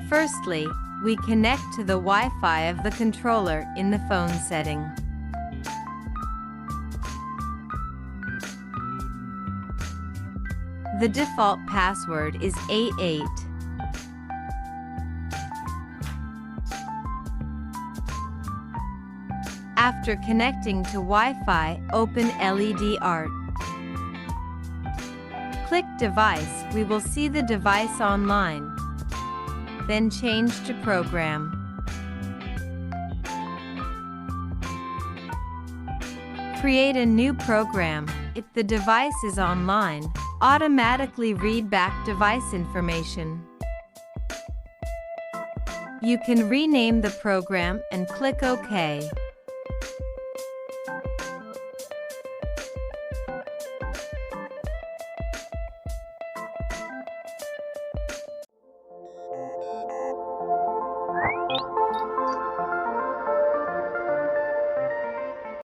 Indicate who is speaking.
Speaker 1: Firstly, we connect to the Wi-Fi of the controller in the phone setting. The default password is 88. After connecting to Wi-Fi, open ledart. Click Device. We will see the device online. Then change to Program. Create a new program. If the device is online, automatically read back device information. You can rename the program and click OK.